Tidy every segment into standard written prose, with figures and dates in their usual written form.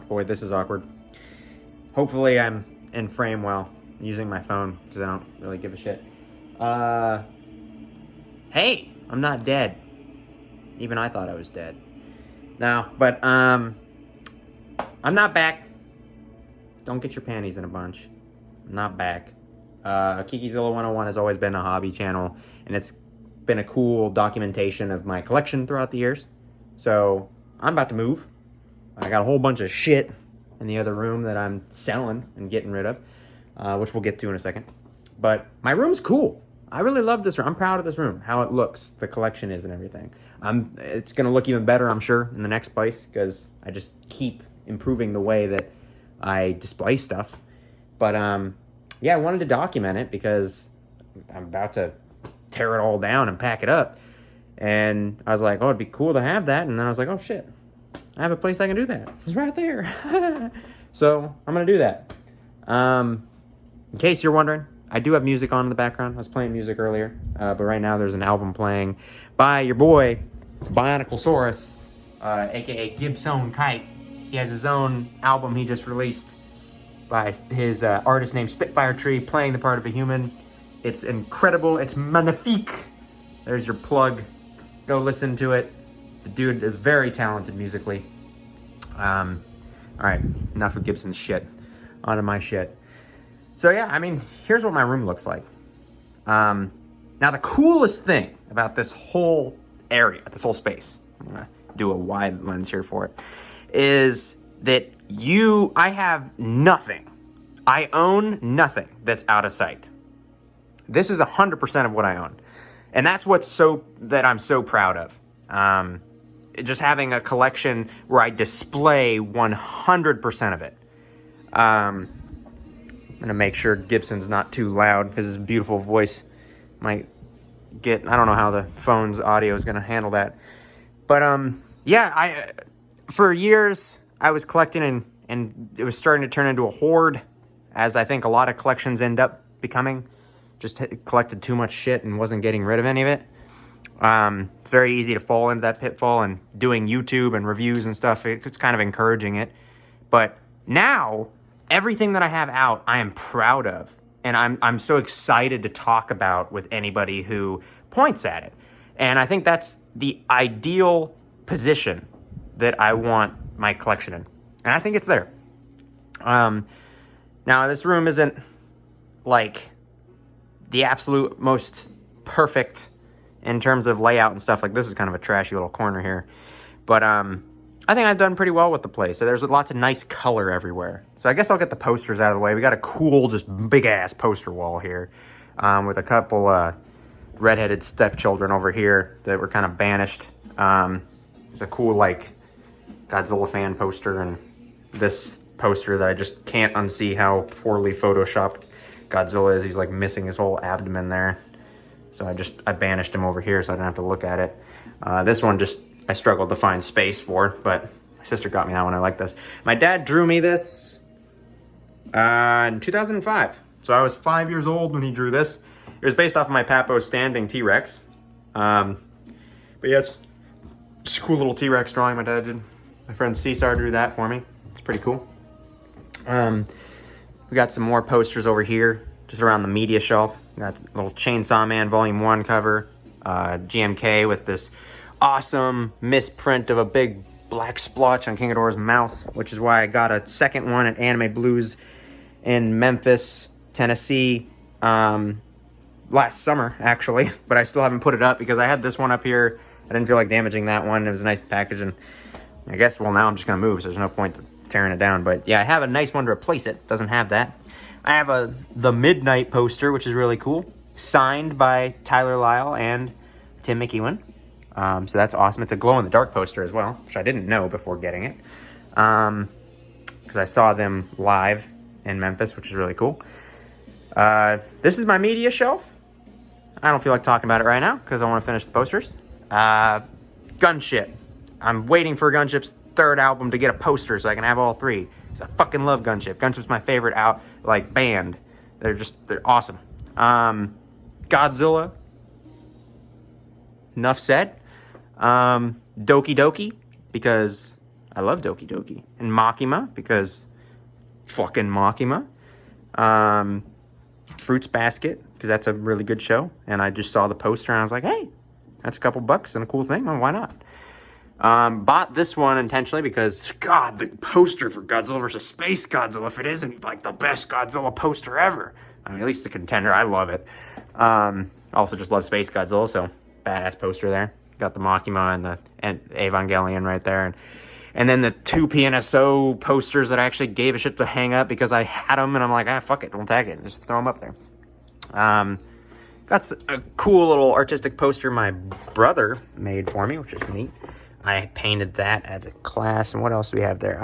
Boy, this is awkward. Hopefully I'm in frame well, using my phone, because I don't really give a shit. Hey, I'm not dead. Even I thought I was dead. No, but, I'm not back. Don't get your panties in a bunch. I'm not back. Kikizilla 101 has always been a hobby channel, and it's been a cool documentation of my collection throughout the years. So, I'm about to move. I got a whole bunch of shit in the other room that I'm selling and getting rid of, which we'll get to in a second. But my room's cool. I really love this room. I'm proud of this room, how it looks, the collection is and everything. It's going to look even better, I'm sure, in the next place, because I just keep improving the way that I display stuff. But, yeah, I wanted to document it because I'm about to tear it all down and pack it up. And I was like, oh, it'd be cool to have that. And then I was like, oh, shit. I have a place I can do that. It's right there. So I'm going to do that. In case you're wondering, I do have music on in the background. I was playing music earlier. But right now there's an album playing by your boy, Bionicalsaurus, a.k.a. Gibson Kite. He has his own album he just released by his artist named Spitfire Tree, playing the part of a human. It's incredible. It's magnifique. There's your plug. Go listen to it. The dude is very talented musically. All right, enough of Gibson's shit. On to my shit. So yeah, I mean, here's what my room looks like. Now the coolest thing about this whole area, this whole space, I'm gonna do a wide lens here for it, is that I have nothing. I own nothing that's out of sight. This is 100% of what I own. And that's that I'm so proud of. Just having a collection where I display 100% of it. I'm going to make sure Gibson's not too loud because his beautiful voice might I don't know how the phone's audio is going to handle that. But, yeah, for years I was collecting and it was starting to turn into a hoard, as I think a lot of collections end up becoming. Just collected too much shit and wasn't getting rid of any of it. It's very easy to fall into that pitfall, and doing YouTube and reviews and stuff, it's kind of encouraging it. But now, everything that I have out, I am proud of. And I'm so excited to talk about with anybody who points at it. And I think that's the ideal position that I want my collection in. And I think it's there. Now, this room isn't like the absolute most perfect in terms of layout and stuff. Like, this is kind of a trashy little corner here. But I think I've done pretty well with the place. So there's lots of nice color everywhere. So I guess I'll get the posters out of the way. We got a cool, just big-ass poster wall here with a couple redheaded stepchildren over here that were kind of banished. There's a cool, like, Godzilla fan poster, and this poster that I just can't unsee how poorly photoshopped Godzilla is. He's, like, missing his whole abdomen there. So I banished him over here so I didn't have to look at it. This one I struggled to find space for, but my sister got me that one. I like this. My dad drew me this in 2005. So I was 5 years old when he drew this. It was based off of my Papo standing T-Rex. But yeah, it's just a cool little T-Rex drawing my dad did. My friend Cesar drew that for me. It's pretty cool. We got some more posters over here, just around the media shelf. Got the little Chainsaw Man Volume 1 cover. GMK with this awesome misprint of a big black splotch on King Ghidorah's mouth, which is why I got a second one at Anime Blues in Memphis, Tennessee, last summer, actually. But I still haven't put it up because I had this one up here. I didn't feel like damaging that one. It was a nice package, and I guess, well, now I'm just going to move, so there's no point tearing it down. But yeah, I have a nice one to replace it. Doesn't have that. I have the Midnight poster, which is really cool, signed by Tyler Lyle and Tim McEwen. So that's awesome. It's a glow-in-the-dark poster as well, which I didn't know before getting it, because I saw them live in Memphis, which is really cool. This is my media shelf. I don't feel like talking about it right now because I want to finish the posters. Gunship. I'm waiting for Gunship's third album to get a poster so I can have all three. Because I fucking love Gunship. Gunship's my favorite band. They're awesome. Godzilla. Enough said. Doki Doki, because I love Doki Doki. And Makima, because fucking Makima. Fruits Basket, because that's a really good show. And I just saw the poster and I was like, hey, that's a couple bucks and a cool thing. Well, why not? Bought this one intentionally because, God, the poster for Godzilla vs. Space Godzilla, if it isn't like the best Godzilla poster ever. I mean, at least the contender. I love it. Also just love Space Godzilla, so badass poster there. Got the Makima and Evangelion right there. And then the 2 PNSO posters that I actually gave a shit to hang up because I had them, and I'm like, fuck it, we'll tag it. Just throw them up there. Got a cool little artistic poster my brother made for me, which is neat. I painted that at a class, and what else do we have there?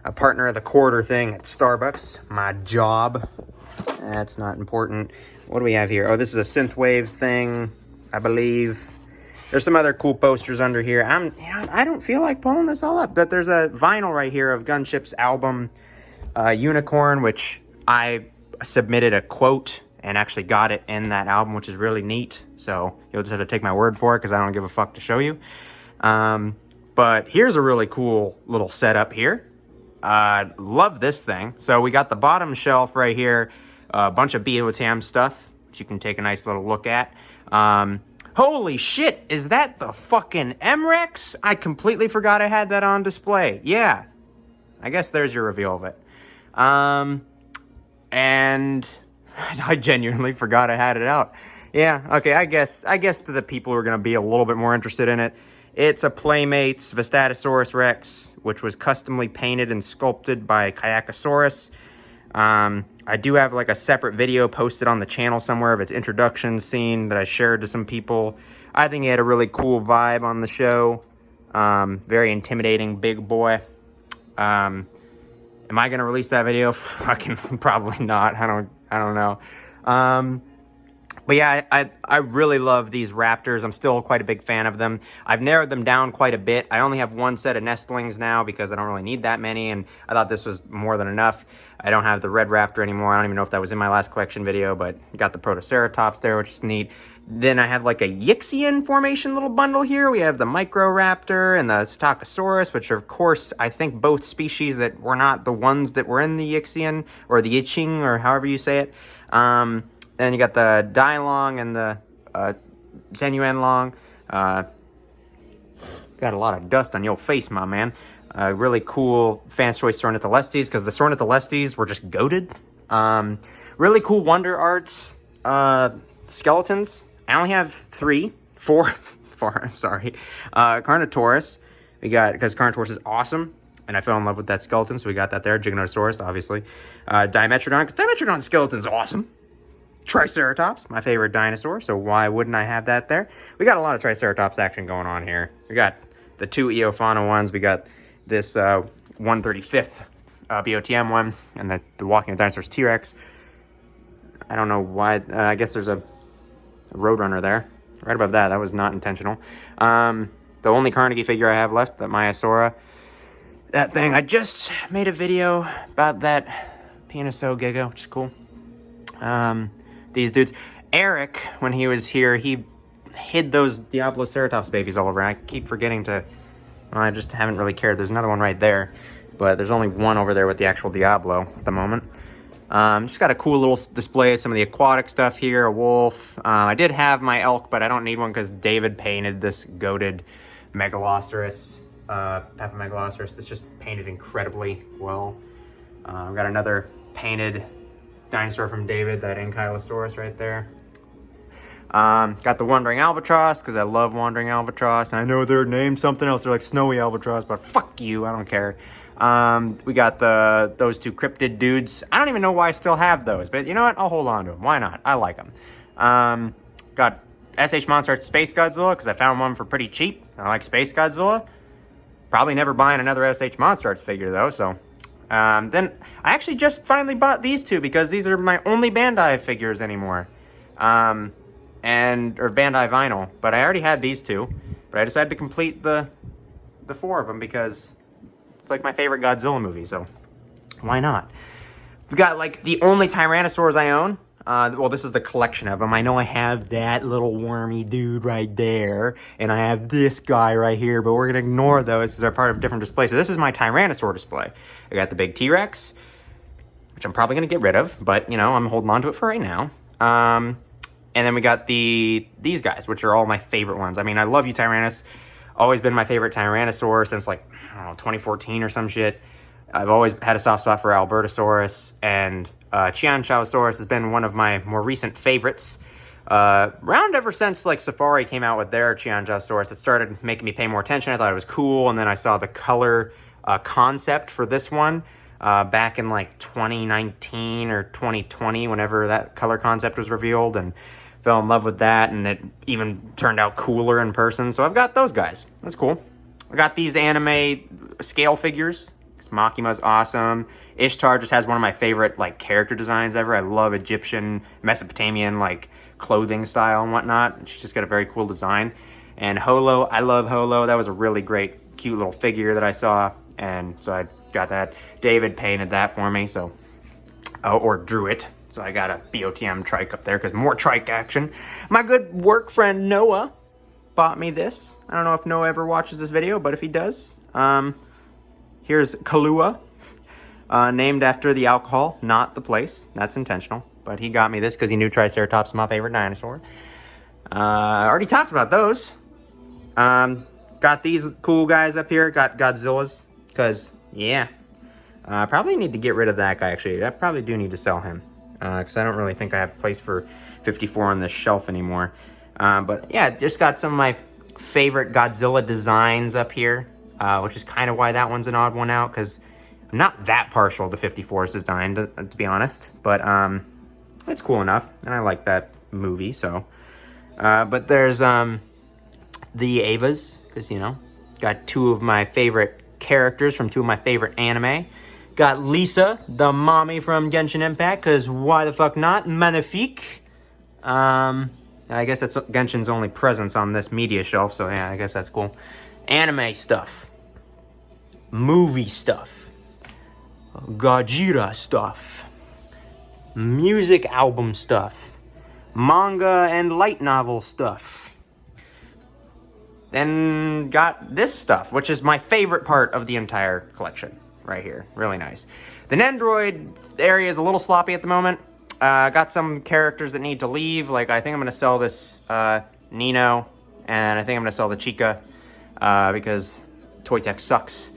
A partner of the quarter thing at Starbucks. My job. That's not important. What do we have here? Oh, this is a synthwave thing, I believe. There's some other cool posters under here. I don't feel like pulling this all up, but there's a vinyl right here of Gunship's album, Unicorn, which I submitted a quote and actually got it in that album, which is really neat. So you'll just have to take my word for it because I don't give a fuck to show you. But here's a really cool little setup here. Love this thing. So we got the bottom shelf right here, a bunch of BOTM stuff, which you can take a nice little look at. Holy shit, is that the fucking MREX? I completely forgot I had that on display. Yeah, I guess there's your reveal of it. And I genuinely forgot I had it out. Yeah, okay, I guess to the people who are going to be a little bit more interested in it, it's a Playmates Vistatosaurus Rex, which was customly painted and sculpted by Kayakasaurus. I do have like a separate video posted on the channel somewhere of its introduction scene that I shared to some people. I think he had a really cool vibe on the show. Very intimidating big boy. Am I gonna release that video? Fucking probably not. I don't know. But yeah, I really love these raptors. I'm still quite a big fan of them. I've narrowed them down quite a bit. I only have one set of nestlings now because I don't really need that many, and I thought this was more than enough. I don't have the red raptor anymore. I don't even know if that was in my last collection video, but got the Protoceratops there, which is neat. Then I have like a Yixian formation little bundle here. We have the Microraptor and the Stachyosaurus, which are, of course, I think both species that were not the ones that were in the Yixian, or the Yiching, or however you say it. Then you got the Dailong and the Zenuanlong. Got a lot of dust on your face, my man. Really cool Fans Choice Sornitholestes, because the Sornitholestes were just goated. Really cool Wonder Arts skeletons. I only have four, sorry. Carnotaurus. We got, because Carnotaurus is awesome, and I fell in love with that skeleton, so we got that there. Giganotosaurus, obviously. Dimetrodon, because Dimetrodon skeleton's awesome. Triceratops, my favorite dinosaur, so why wouldn't I have that there? We got a lot of Triceratops action going on here. We got the 2 Eofauna ones. We got this 135th BOTM one, and the Walking of Dinosaurs T-Rex. I don't know why. I guess there's a Roadrunner there. Right above that. That was not intentional. The only Carnegie figure I have left, that Maiasaura. That thing, I just made a video about that PNSO Giga, which is cool. These dudes. Eric, when he was here, he hid those Diabloceratops babies all over. I keep forgetting to... Well, I just haven't really cared. There's another one right there, but there's only one over there with the actual Diablo at the moment. Just got a cool little display of some of the aquatic stuff here. A wolf. I did have my elk, but I don't need one because David painted this goated Megaloceros, Papamegaloceros. That's just painted incredibly well. I've got another painted dinosaur from David, that Ankylosaurus right there. Got the Wandering Albatross, because I love Wandering Albatross. And I know they're named something else. They're like Snowy Albatross, but fuck you, I don't care. We got those 2 cryptid dudes. I don't even know why I still have those, but you know what? I'll hold on to them. Why not? I like them. Got SH Monster Arts Space Godzilla, because I found one for pretty cheap. I like Space Godzilla. Probably never buying another SH Monster Arts figure, though, so... Then I actually just finally bought these 2 because these are my only Bandai figures anymore. Or Bandai vinyl, but I already had these 2, but I decided to complete the 4 of them because it's like my favorite Godzilla movie, so why not? We've got like the only Tyrannosaurs I own. Well, this is the collection of them. I know I have that little wormy dude right there, and I have this guy right here, but we're going to ignore those because they're part of different displays. So this is my Tyrannosaur display. I got the big T-Rex, which I'm probably going to get rid of, but, you know, I'm holding on to it for right now. And then we got these guys, which are all my favorite ones. I mean, I love you, Tyrannus. Always been my favorite Tyrannosaur since, like, I don't know, 2014 or some shit. I've always had a soft spot for Albertosaurus, and Chianchaosaurus has been one of my more recent favorites. Around ever since, like, Safari came out with their Chianchaosaurus, it started making me pay more attention. I thought it was cool, and then I saw the color concept for this one back in, like, 2019 or 2020, whenever that color concept was revealed, and fell in love with that, and it even turned out cooler in person. So I've got those guys. That's cool. I got these anime scale figures. Makima's awesome. Ishtar just has one of my favorite, like, character designs ever. I love Egyptian, Mesopotamian, like, clothing style and whatnot. She's just got a very cool design. And Holo, I love Holo. That was a really great, cute little figure that I saw. And so I got that. David painted that for me, so, or drew it. So I got a BOTM trike up there because more trike action. My good work friend Noah bought me this. I don't know if Noah ever watches this video, but if he does, here's Kahlua, named after the alcohol, not the place. That's intentional. But he got me this because he knew Triceratops is my favorite dinosaur. I already talked about those. Got these cool guys up here. Got Godzilla's because, yeah. I probably need to get rid of that guy, actually. I probably do need to sell him because I don't really think I have place for 54 on this shelf anymore. But, yeah, just got some of my favorite Godzilla designs up here. Which is kind of why that one's an odd one out, because I'm not that partial to 54's design, to be honest. But it's cool enough, and I like that movie, so. But there's the Evas, because, you know, got two of my favorite characters from two of my favorite anime. Got Lisa, the mommy from Genshin Impact, because why the fuck not? Magnifique. I guess that's Genshin's only presence on this media shelf, so yeah, I guess that's cool. Anime stuff, movie stuff, Gojira stuff, music album stuff, manga and light novel stuff. Then got this stuff, which is my favorite part of the entire collection right here. Really nice. The Nendoroid area is a little sloppy at the moment. Got some characters that need to leave. Like, I think I'm going to sell this Nino, and I think I'm going to sell the Chica. Because Toy Tech sucks.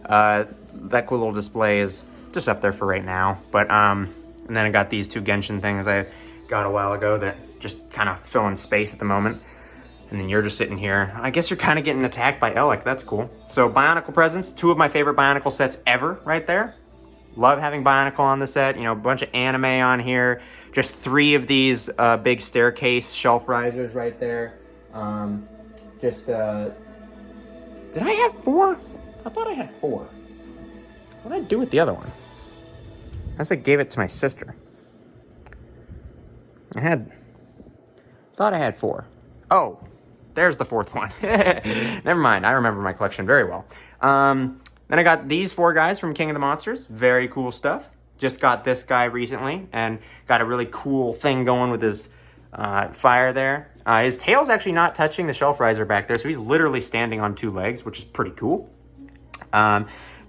That cool little display is just up there for right now. But, and then I got these two Genshin things I got a while ago that just kind of fill in space at the moment. And then you're just sitting here. I guess you're kind of getting attacked by Elec. That's cool. So, Bionicle presents. Two of my favorite Bionicle sets ever right there. Love having Bionicle on the set. You know, a bunch of anime on here. Just three of these big staircase shelf risers right there. Did I have four? I thought I had four. What did I do with the other one? I guess I gave it to my sister. Thought I had four. Oh, there's the fourth one. Never mind. I remember my collection very well. Then I got these four guys from King of the Monsters. Very cool stuff. Just got this guy recently and got a really cool thing going with his fire there. His tail's actually not touching the shelf riser back there, so he's literally standing on two legs, which is pretty cool.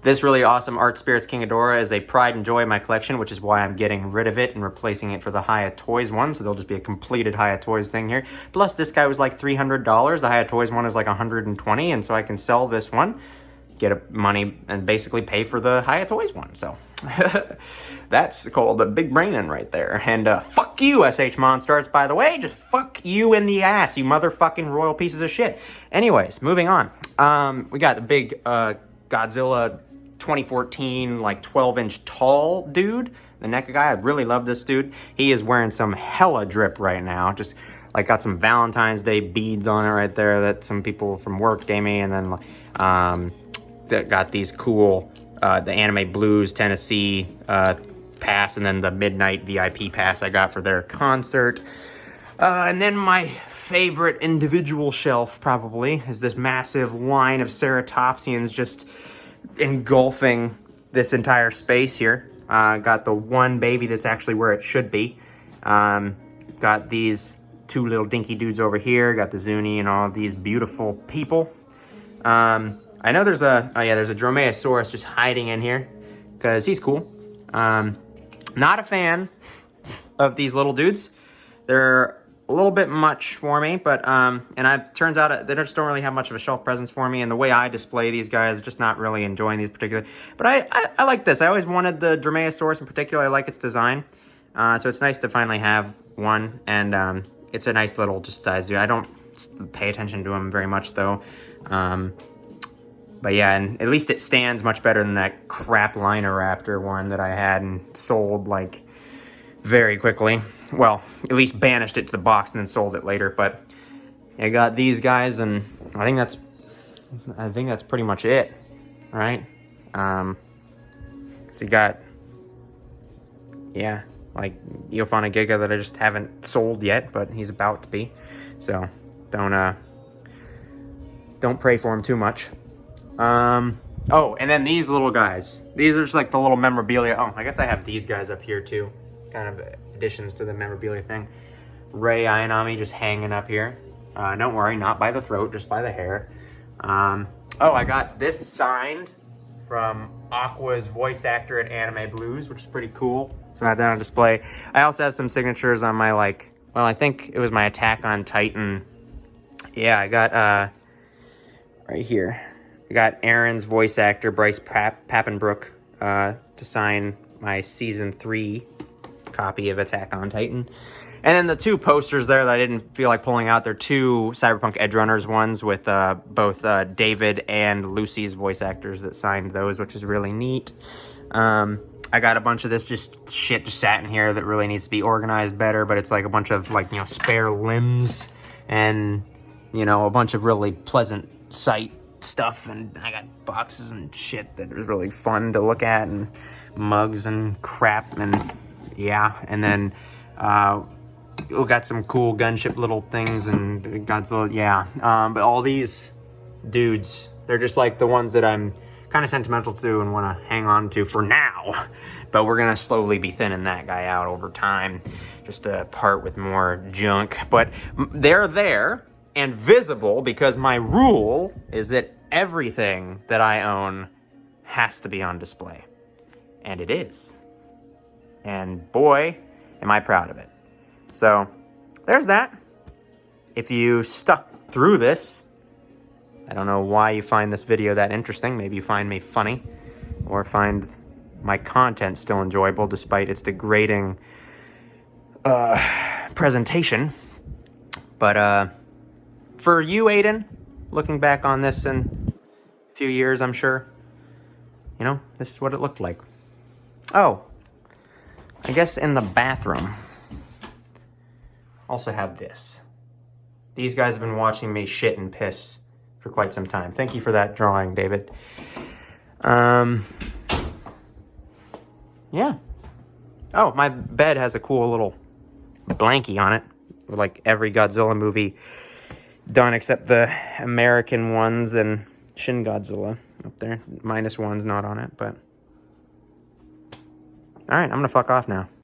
This really awesome Art Spirits King Ghidorah is a pride and joy in my collection, which is why I'm getting rid of it and replacing it for the Hiya Toys one, so there'll just be a completed Hiya Toys thing here. Plus, this guy was like $300. The Hiya Toys one is like $120, and so I can sell this one, get money, and basically pay for the Hiya Toys one, so. That's called a big brainin' right there. And fuck you, SH Monstars, by the way. Just fuck you in the ass, you motherfucking royal pieces of shit. Anyways, moving on. We got the big Godzilla 2014, like 12-inch tall dude. The NECA guy, I really love this dude. He is wearing some hella drip right now. Just like got some Valentine's Day beads on it right there that some people from work gave me. And then that got these cool the Anime Blues Tennessee pass, and then the Midnight VIP pass I got for their concert. And then my favorite individual shelf probably is this massive line of ceratopsians just engulfing this entire space here. Got the one baby that's actually where it should be. Got these two little dinky dudes over here. Got the Zuni and all of these beautiful people. I know there's a Dromaeosaurus just hiding in here because he's cool. Not a fan of these little dudes. They're a little bit much for me, but turns out they just don't really have much of a shelf presence for me, and the way I display these guys, just not really enjoying these particularly. But I like this. I always wanted the Dromaeosaurus in particular. I like its design, so it's nice to finally have one, and it's a nice little just size dude. I don't pay attention to them very much though. But yeah, and at least it stands much better than that crap Linoraptor one that I had and sold like very quickly. Well, at least banished it to the box and then sold it later. But I got these guys, and I think that's pretty much it. All right. So you got, yeah, like Eofauna Giga that I just haven't sold yet, but he's about to be. So don't pray for him too much. Oh, and then these little guys. These are just like the little memorabilia. Oh, I guess I have these guys up here too. Kind of additions to the memorabilia thing. Ray Ayanami just hanging up here. Don't worry, not by the throat, just by the hair. Oh, I got this signed from Aqua's voice actor at Anime Blues, which is pretty cool. So I have that on display. I also have some signatures on my, like, well, I think it was my Attack on Titan. Yeah, I got, right here. I got Aaron's voice actor, Bryce Papenbrook, to sign my Season 3 copy of Attack on Titan. And then the two posters there that I didn't feel like pulling out, they're two Cyberpunk Edgerunners ones with both David and Lucy's voice actors that signed those, which is really neat. I got a bunch of this just shit just sat in here that really needs to be organized better, but it's like a bunch of, like, you know, spare limbs and, you know, a bunch of really pleasant sight stuff, and I got boxes and shit that was really fun to look at, and mugs and crap, and yeah, and then we got some cool gunship little things and Godzilla, yeah. But all these dudes, they're just like the ones that I'm kind of sentimental to and want to hang on to for now. But we're gonna slowly be thinning that guy out over time, just to part with more junk. But they're there and visible because my rule is that everything that I own has to be on display. And it is. And boy, am I proud of it. So, there's that. If you stuck through this, I don't know why you find this video that interesting. Maybe you find me funny, or find my content still enjoyable despite its degrading presentation. But for you, Aiden, looking back on this in a few years, I'm sure, you know, this is what it looked like. Oh, I guess in the bathroom, also have this. These guys have been watching me shit and piss for quite some time. Thank you for that drawing, David. Yeah. Oh, my bed has a cool little blankie on it, with like every Godzilla movie done except the American ones and Shin Godzilla up there. -1's not on it, but... Alright, I'm gonna fuck off now.